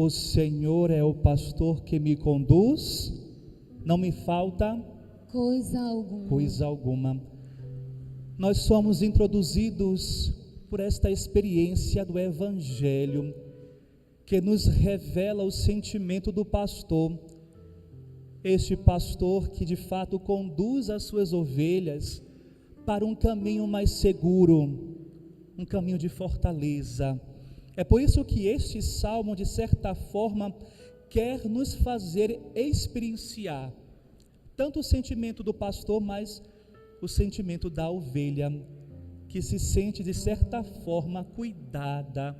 O Senhor é o pastor que me conduz, não me falta coisa alguma. Nós somos introduzidos por esta experiência do Evangelho, que nos revela o sentimento do pastor. Este pastor que de fato conduz as suas ovelhas para um caminho mais seguro, um caminho de fortaleza. É por isso que este salmo, de certa forma, quer nos fazer experienciar tanto o sentimento do pastor, mas o sentimento da ovelha, que se sente de certa forma cuidada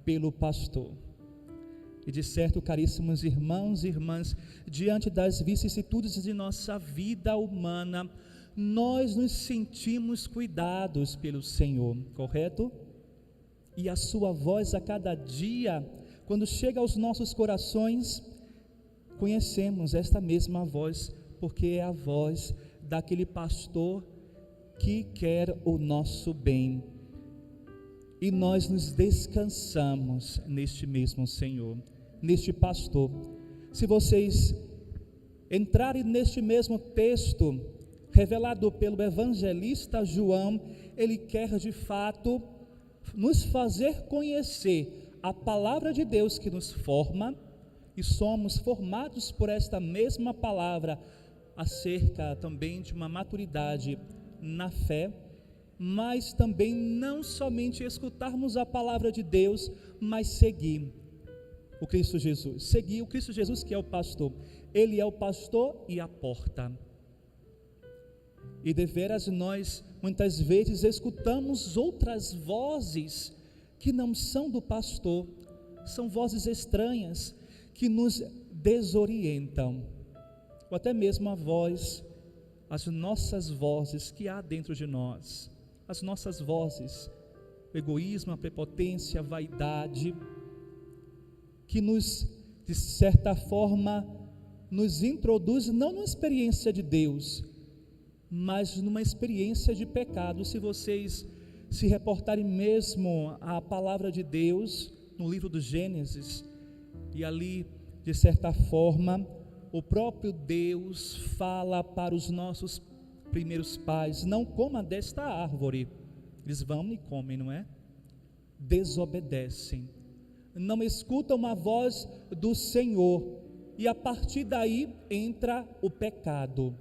pelo pastor. E de certo, caríssimos irmãos e irmãs, diante das vicissitudes de nossa vida humana, nós nos sentimos cuidados pelo Senhor, correto? E a sua voz a cada dia, quando chega aos nossos corações, conhecemos esta mesma voz, porque é a voz daquele pastor que quer o nosso bem. E nós nos descansamos neste mesmo Senhor, neste pastor. Se vocês entrarem neste mesmo texto, revelado pelo evangelista João, ele quer de fato nos fazer conhecer a palavra de Deus que nos forma, e somos formados por esta mesma palavra, acerca também de uma maturidade na fé, mas também não somente escutarmos a palavra de Deus, mas seguir o Cristo Jesus, seguir o Cristo Jesus, que é o pastor. Ele é o pastor e a porta. E deveras nós muitas vezes escutamos outras vozes que não são do pastor, são vozes estranhas que nos desorientam, ou até mesmo as nossas vozes que há dentro de nós, as nossas vozes, o egoísmo, a prepotência, a vaidade, que nos, de certa forma, nos introduz não numa experiência de Deus, mas numa experiência de pecado. Se vocês se reportarem mesmo à palavra de Deus, no livro do Gênesis, e ali, de certa forma, o próprio Deus fala para os nossos primeiros pais: não coma desta árvore. Eles vão e comem, não é? Desobedecem, não escutam a voz do Senhor, e a partir daí entra o pecado.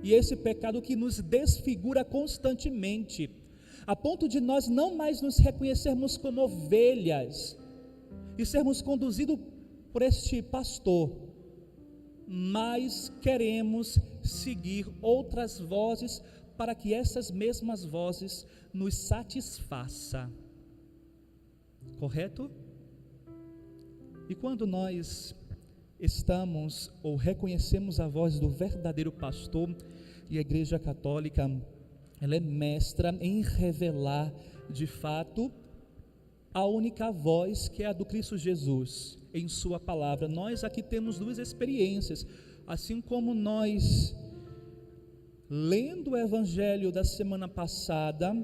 E esse pecado que nos desfigura constantemente, a ponto de nós não mais nos reconhecermos como ovelhas e sermos conduzidos por este pastor, mas queremos seguir outras vozes para que essas mesmas vozes nos satisfaçam, correto? E quando nós estamos ou reconhecemos a voz do verdadeiro pastor, e a Igreja Católica, ela é mestra em revelar de fato a única voz, que é a do Cristo Jesus, em sua palavra. Nós aqui temos duas experiências, assim como nós, lendo o Evangelho da semana passada,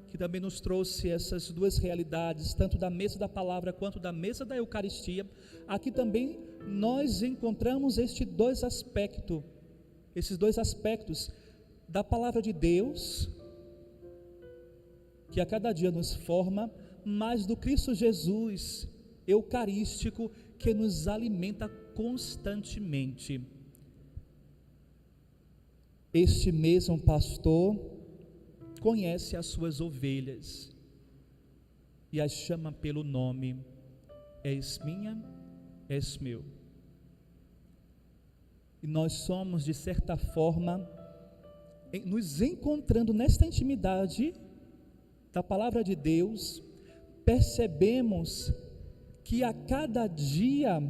que também nos trouxe essas duas realidades, tanto da mesa da palavra quanto da mesa da Eucaristia, aqui também nós encontramos esses dois aspectos da palavra de Deus, que a cada dia nos forma, mas do Cristo Jesus eucarístico, que nos alimenta constantemente. Este mesmo pastor conhece as suas ovelhas e as chama pelo nome: és minha, és meu. E nós somos, de certa forma, nos encontrando nesta intimidade da palavra de Deus, percebemos que a cada dia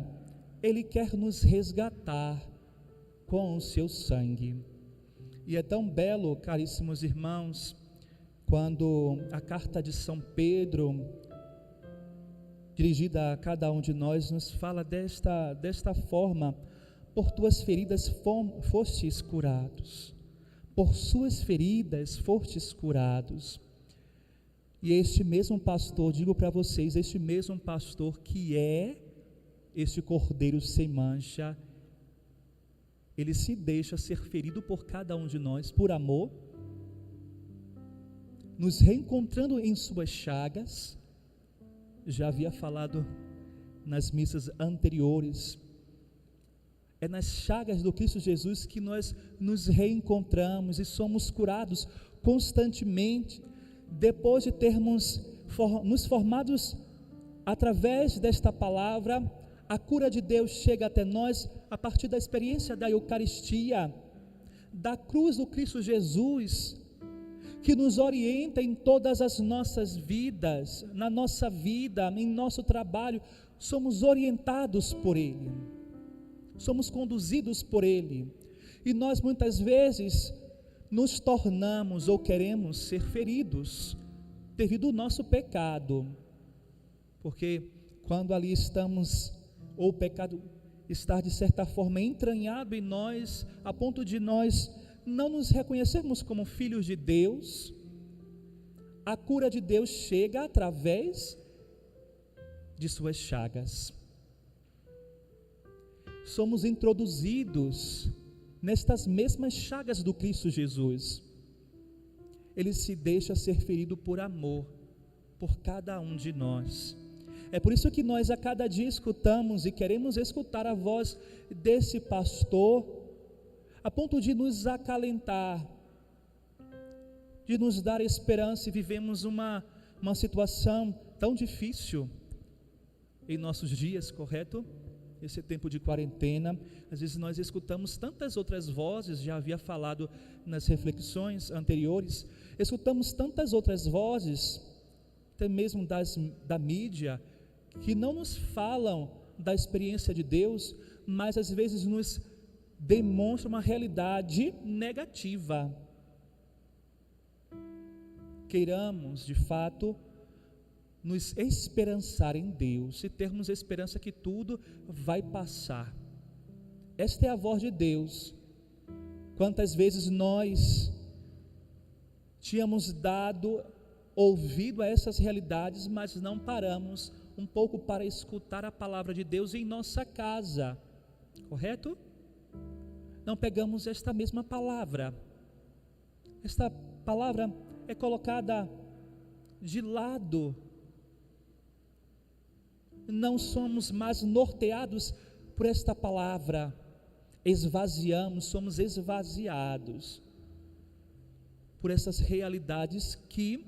Ele quer nos resgatar com o seu sangue. E é tão belo, caríssimos irmãos, quando a carta de São Pedro, dirigida a cada um de nós, nos fala desta forma: por tuas feridas fostes curados, por suas feridas fostes curados. E este mesmo pastor, digo para vocês, este mesmo pastor que é este cordeiro sem mancha, ele se deixa ser ferido por cada um de nós, por amor, nos reencontrando em suas chagas. Já havia falado nas missas anteriores, é nas chagas do Cristo Jesus que nós nos reencontramos e somos curados constantemente, depois de termos nos formados através desta palavra. A cura de Deus chega até nós a partir da experiência da Eucaristia, da cruz do Cristo Jesus, que nos orienta em todas as nossas vidas, na nossa vida, em nosso trabalho. Somos orientados por Ele, somos conduzidos por Ele, e nós muitas vezes nos tornamos ou queremos ser feridos devido ao nosso pecado, porque quando ali estamos, ou o pecado está de certa forma entranhado em nós, a ponto de nós não nos reconhecermos como filhos de Deus, a cura de Deus chega através de suas chagas. Somos introduzidos nestas mesmas chagas do Cristo Jesus. Ele se deixa ser ferido por amor por cada um de nós. É por isso que nós a cada dia escutamos e queremos escutar a voz desse pastor, a ponto de nos acalentar, de nos dar esperança. E vivemos uma situação tão difícil em nossos dias, correto? Esse tempo de quarentena, às vezes nós escutamos tantas outras vozes, já havia falado nas reflexões anteriores, escutamos tantas outras vozes, até mesmo da mídia, que não nos falam da experiência de Deus, mas às vezes nos demonstram uma realidade negativa. Queiramos, de fato, nos esperançar em Deus e termos esperança que tudo vai passar. Esta é a voz de Deus. Quantas vezes nós tínhamos dado ouvido a essas realidades, mas não paramos um pouco para escutar a palavra de Deus em nossa casa, correto? Não pegamos esta mesma palavra. Esta palavra é colocada de lado. Não somos mais norteados por esta palavra, somos esvaziados por essas realidades que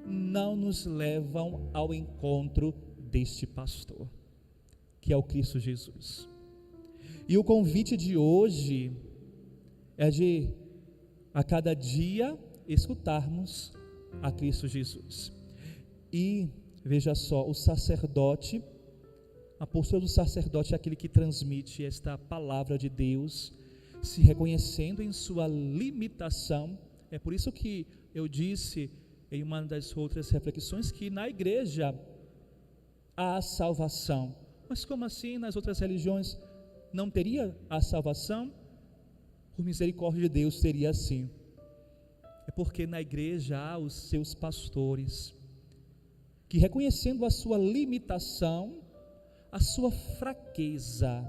não nos levam ao encontro deste pastor, que é o Cristo Jesus. E o convite de hoje é de, a cada dia, escutarmos a Cristo Jesus. E veja só, o sacerdote, a postura do sacerdote é aquele que transmite esta palavra de Deus, se reconhecendo em sua limitação. É por isso que eu disse em uma das outras reflexões que na igreja há salvação. Mas como assim nas outras religiões não teria a salvação? Por misericórdia de Deus teria sim. É porque na igreja há os seus pastores, que reconhecendo a sua limitação, a sua fraqueza,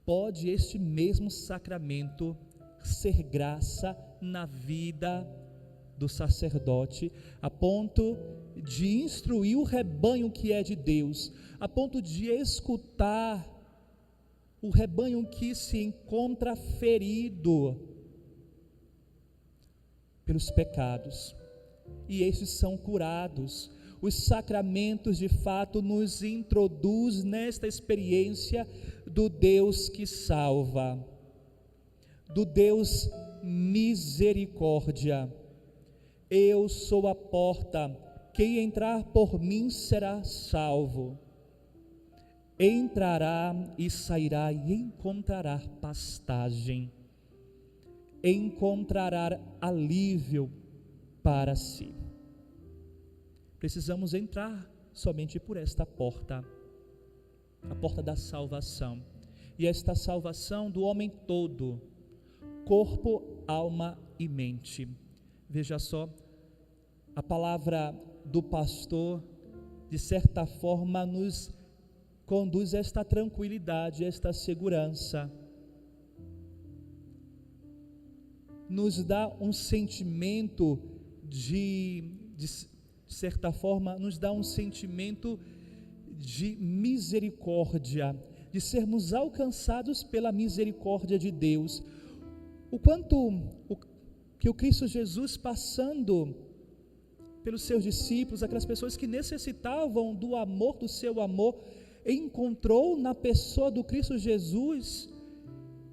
pode este mesmo sacramento ser graça na vida do sacerdote, a ponto de instruir o rebanho que é de Deus, a ponto de escutar o rebanho que se encontra ferido pelos pecados, e estes são curados. Os sacramentos de fato nos introduz nesta experiência do Deus que salva, do Deus misericórdia. Eu sou a porta, quem entrar por mim será salvo. Entrará e sairá e encontrará pastagem, encontrará alívio para si. Precisamos entrar somente por esta porta, a porta da salvação, e esta salvação do homem todo, corpo, alma e mente. Veja só, A palavra do pastor, de certa forma, nos conduz a esta tranquilidade, a esta segurança. Nos dá um sentimento de certa forma, nos dá um sentimento de misericórdia, de sermos alcançados pela misericórdia de Deus. O quanto que o Cristo Jesus, passando pelos seus discípulos, aquelas pessoas que necessitavam do amor, do seu amor, encontrou na pessoa do Cristo Jesus,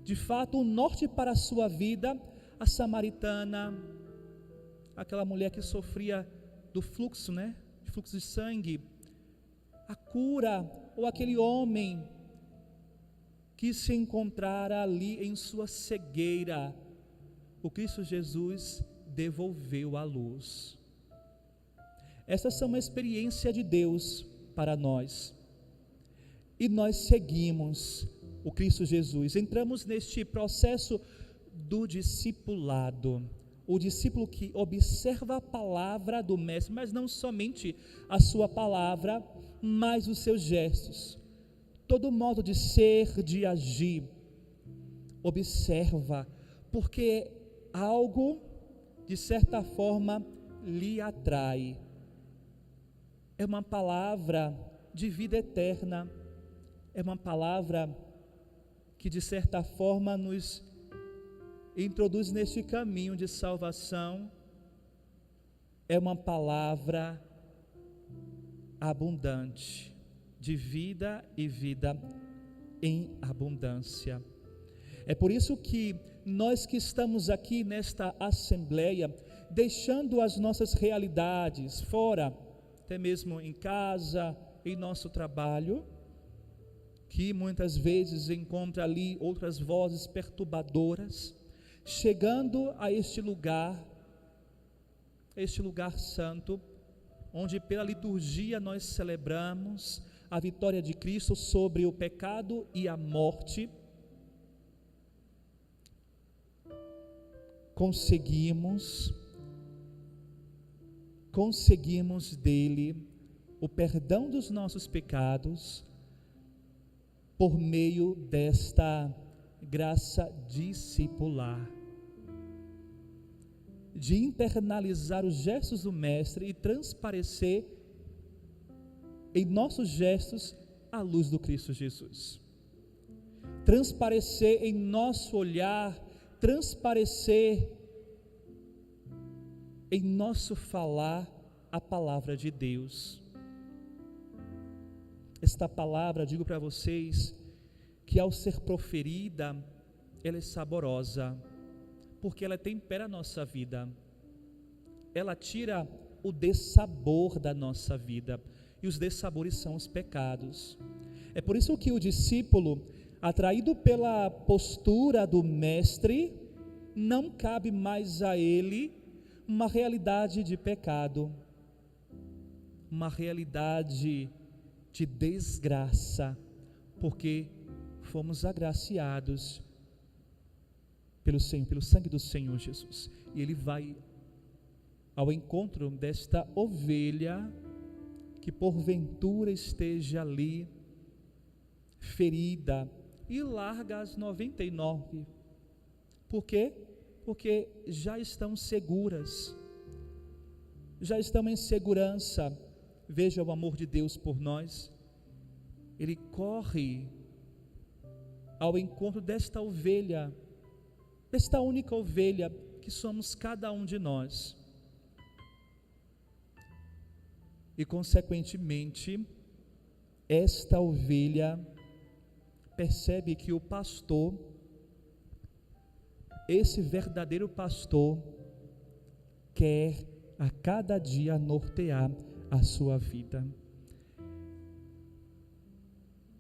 de fato, o norte para a sua vida. A samaritana, aquela mulher que sofria do fluxo, de fluxo de sangue, a cura, ou aquele homem que se encontrara ali em sua cegueira, o Cristo Jesus devolveu a luz. Essas são uma experiência de Deus para nós, e nós seguimos o Cristo Jesus, entramos neste processo do discipulado, o discípulo que observa a palavra do mestre, mas não somente a sua palavra, mas os seus gestos, todo modo de ser, de agir, observa, porque algo, de certa forma, lhe atrai. É uma palavra de vida eterna, é uma palavra que, de certa forma, nos introduz neste caminho de salvação. É uma palavra abundante, de vida e vida em abundância. É por isso que nós que estamos aqui nesta assembleia, deixando as nossas realidades fora, até mesmo em casa, em nosso trabalho, que muitas vezes encontra ali outras vozes perturbadoras, chegando a este lugar santo, onde pela liturgia nós celebramos a vitória de Cristo sobre o pecado e a morte. Conseguimos dele o perdão dos nossos pecados por meio desta graça discipular, de internalizar os gestos do Mestre e transparecer em nossos gestos a luz do Cristo Jesus, transparecer em nosso olhar, transparecer em nosso falar a palavra de Deus. Esta palavra, digo para vocês, que ao ser proferida, ela é saborosa, porque ela tempera a nossa vida, ela tira o dessabor da nossa vida, e os dessabores são os pecados. É por isso que o discípulo, atraído pela postura do mestre, não cabe mais a ele uma realidade de pecado, uma realidade de desgraça, porque fomos agraciados pelo sangue do Senhor Jesus, e Ele vai ao encontro desta ovelha que porventura esteja ali ferida, e larga as 99. Por quê? Porque já estão seguras, já estão em segurança. Veja o amor de Deus por nós. Ele corre ao encontro desta ovelha, desta única ovelha que somos cada um de nós, e consequentemente esta ovelha percebe que o pastor, esse verdadeiro pastor, quer a cada dia nortear a sua vida.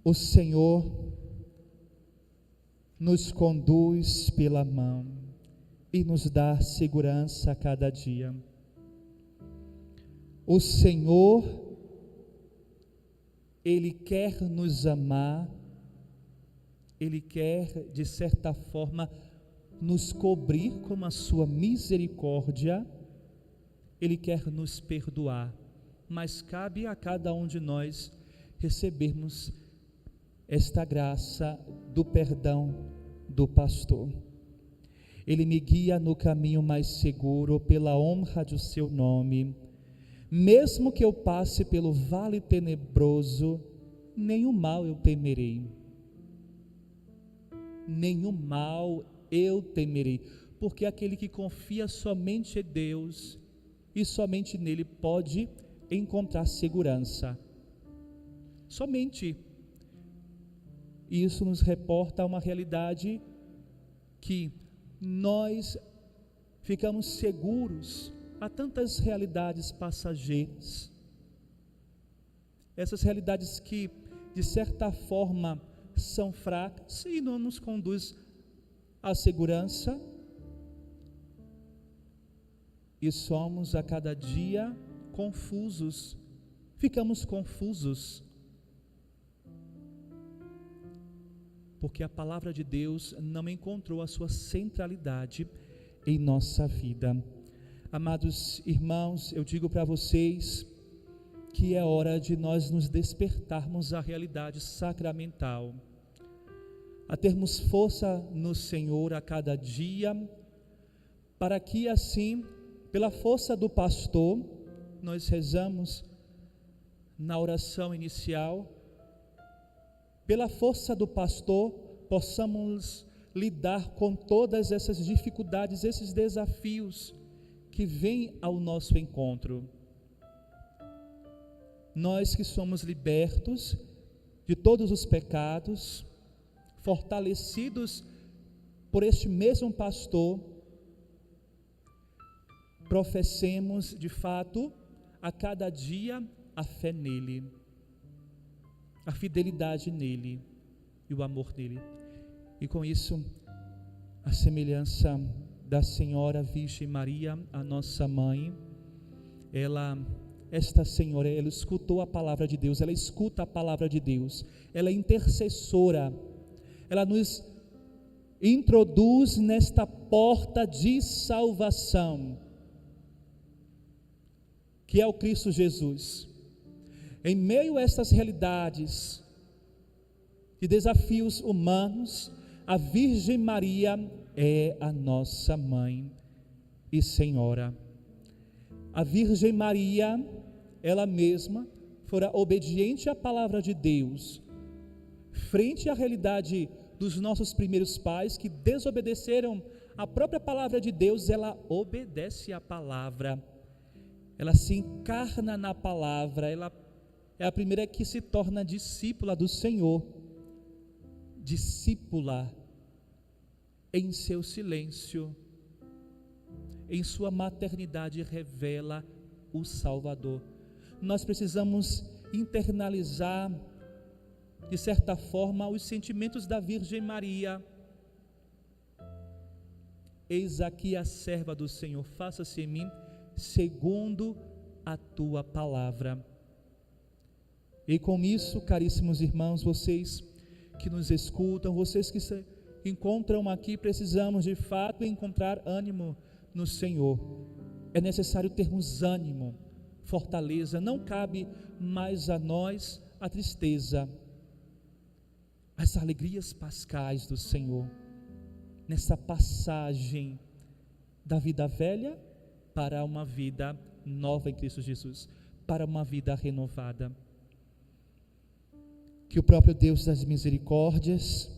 O Senhor nos conduz pela mão e nos dá segurança a cada dia. O Senhor, Ele quer nos amar, Ele quer, de certa forma, nos cobrir com a sua misericórdia, Ele quer nos perdoar, mas cabe a cada um de nós recebermos esta graça do perdão do pastor. Ele me guia no caminho mais seguro pela honra do seu nome. Mesmo que eu passe pelo vale tenebroso, nenhum mal eu temerei. Nenhum mal eu temerei, porque aquele que confia somente em Deus e somente nele pode encontrar segurança. Somente. Isso nos reporta a uma realidade que nós ficamos seguros a tantas realidades passageiras. Essas realidades que, de certa forma, são fracas e não nos conduz à segurança. E somos a cada dia confusos, ficamos confusos, porque a palavra de Deus não encontrou a sua centralidade em nossa vida. Amados irmãos, eu digo para vocês que é hora de nós nos despertarmos à realidade sacramental, a termos força no Senhor a cada dia, para que assim, pela força do pastor, nós rezamos na oração inicial, pela força do pastor, possamos lidar com todas essas dificuldades, esses desafios que vêm ao nosso encontro. Nós que somos libertos de todos os pecados, fortalecidos por este mesmo pastor, professemos de fato a cada dia a fé nele, a fidelidade nele e o amor nele. E com isso, a semelhança da Senhora Virgem Maria, a nossa mãe, esta Senhora, ela escutou a palavra de Deus, ela escuta a palavra de Deus, ela é intercessora, ela nos introduz nesta porta de salvação, que é o Cristo Jesus. Em meio a estas realidades de desafios humanos, a Virgem Maria é a nossa mãe e Senhora. A Virgem Maria, ela mesma, fora obediente à palavra de Deus, frente à realidade dos nossos primeiros pais que desobedeceram a própria palavra de Deus. Ela obedece à palavra, ela se encarna na palavra, ela é a primeira que se torna discípula do Senhor, discípula em seu silêncio, em sua maternidade revela o Salvador. Nós precisamos internalizar, de certa forma, os sentimentos da Virgem Maria. Eis aqui a serva do Senhor, faça-se em mim segundo a tua palavra. E com isso, caríssimos irmãos, vocês que nos escutam, vocês que se encontram aqui, precisamos de fato encontrar ânimo no Senhor. É necessário termos ânimo, fortaleza. Não cabe mais a nós a tristeza, as alegrias pascais do Senhor, nessa passagem da vida velha para uma vida nova em Cristo Jesus, para uma vida renovada. Que o próprio Deus das misericórdias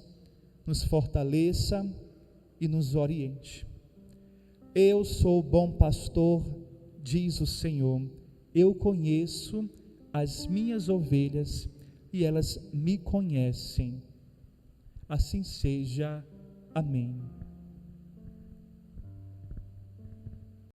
nos fortaleça e nos oriente. Eu sou o bom pastor, diz o Senhor, eu conheço as minhas ovelhas e elas me conhecem. Assim seja. Amém.